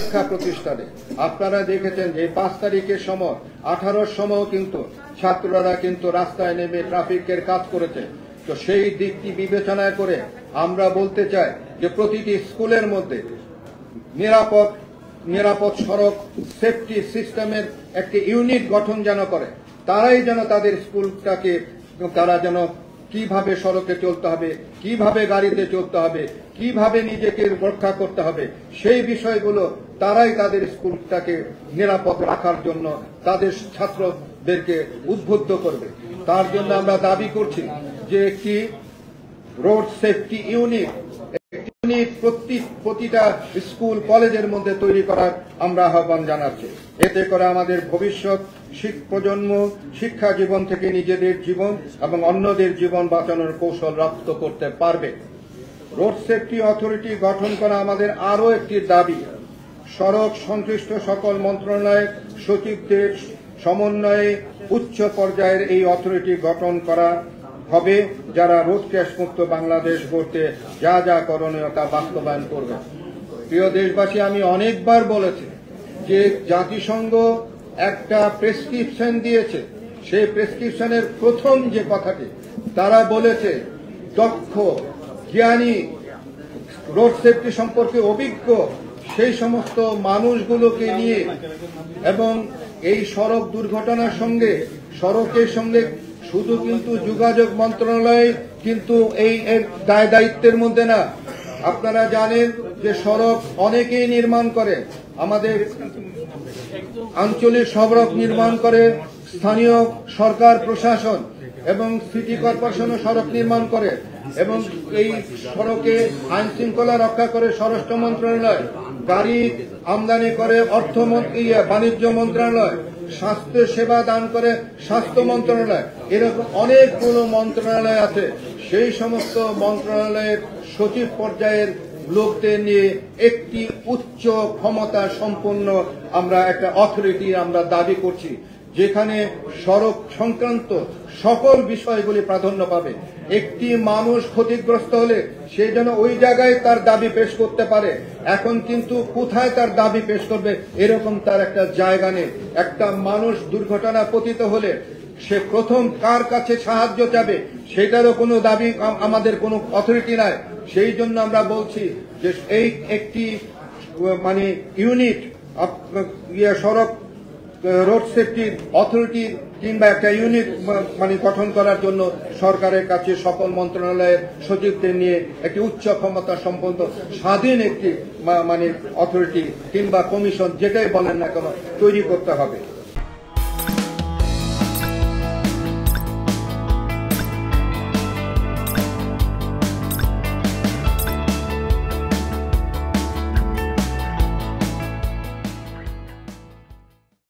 শিক্ষা প্রতিষ্ঠানে আপনারা দেখেছেন যে 5 তারিখের সময় 18-র সময় কিন্তু ছাত্ররা কিন্তু রাস্তায় নেমে ট্রাফিকের কাজ করেছে। তো সেই দিকটি বিবেচনা করে আমরা বলতে চাই যে প্রতিটি স্কুলের মধ্যে নিরাপদ সড়ক সেফটি সিস্টেমের একটি ইউনিট গঠন যেন করে, তারাই যেন তাদের স্কুলটাকে তারা যেন কিভাবে সড়কে চলতে হবে, কিভাবে গাড়িতে চলতে হবে, কিভাবে নিজেকে রক্ষা করতে হবে, সেই বিষয়গুলো তারাই তাদের স্কুলটাকে নিরাপদ রাখার জন্য তাদের ছাত্রদেরকে উদ্বুদ্ধ করবে। তার জন্য আমরা দাবি করছি যে একটি রোড সেফটি ইউনিট প্রতিটা স্কুল কলেজের মধ্যে তৈরি করার আমরা আহ্বান জানাচ্ছি। এতে করে আমাদের ভবিষ্যৎ প্রজন্ম শিক্ষা জীবন থেকে নিজেদের জীবন এবং অন্যদের জীবন বাঁচানোর কৌশল রপ্ত করতে পারবে। রোড সেফটি অথরিটি গঠন করা আমাদের আরও একটি দাবি। সড়ক সংশ্লিষ্ট সকল মন্ত্রণালয়ের সচিবদের সমন্বয়ে উচ্চ পর্যায়ের এই অথরিটি গঠন করা হবে, যারা রোড ক্র্যাশ মুক্ত বাংলাদেশ গড়তে যা যা করণীয় তা বাস্তবায়ন করবে। প্রিয় দেশবাসী, আমি অনেকবার বলেছি যে জাতিসংঘ একটা প্রেসক্রিপশন দিয়েছে, সেই প্রেসক্রিপশনের প্রথম যে কথাটি তারা বলেছে দক্ষ, জ্ঞানী, রোড সেফটি সম্পর্কে অভিজ্ঞ সেই সমস্ত মানুষগুলোকে নিয়ে এবং এই সড়ক দুর্ঘটনার সঙ্গে সড়কের সঙ্গে শুধু কিন্তু যোগাযোগ মন্ত্রণালয় কিন্তু এই দায় দায়িত্বের মধ্যে না। আপনারা জানেন যে সড়ক অনেকেই নির্মাণ করে, আমাদের আঞ্চলিক সড়ক নির্মাণ করে স্থানীয় সরকার প্রশাসন এবং সিটি কর্পোরেশনও সড়ক নির্মাণ করে এবং এই সড়কে আইন শৃঙ্খলা রক্ষা করে স্বরাষ্ট্র মন্ত্রণালয়, গাড়ি আমদানি করে বাণিজ্য মন্ত্রণালয়, স্বাস্থ্য সেবা দান করে স্বাস্থ্য মন্ত্রণালয়। এরকম অনেকগুলো মন্ত্রণালয় আছে। সেই সমস্ত মন্ত্রণালয়ের সচিব পর্যায়ের লোকদের নিয়ে একটি উচ্চ ক্ষমতা সম্পন্ন আমরা একটা অথরিটি আমরা দাবি করছি, যেখানে সড়ক সংক্রান্ত সকল বিষয়গুলি প্রাধান্য পাবে। একটি মানুষ ক্ষতিগ্রস্ত হলে সে যেন ওই জায়গায় তার দাবি পেশ করতে পারে। এখন কিন্তু কোথায় তার দাবি পেশ করবে এরকম তার একটা জায়গা নেই। একটা মানুষ দুর্ঘটনা পতিত হলে সে প্রথম কার কাছে সাহায্য চাবে সেটারও কোনো দাবি আমাদের কোনো অথরিটি নাই। সেই জন্য আমরা বলছি যে এই একটি ইউনিট সড়ক রোড সেফটি অথরিটি কিংবা একটা ইউনিট গঠন করার জন্য সরকারের কাছে সকল মন্ত্রণালয়ের সচিবদের নিয়ে একটি উচ্চ ক্ষমতা সম্পন্ন স্বাধীন একটি অথরিটি কিংবা কমিশন যেটাই বলেন না কেন তৈরি করতে হবে।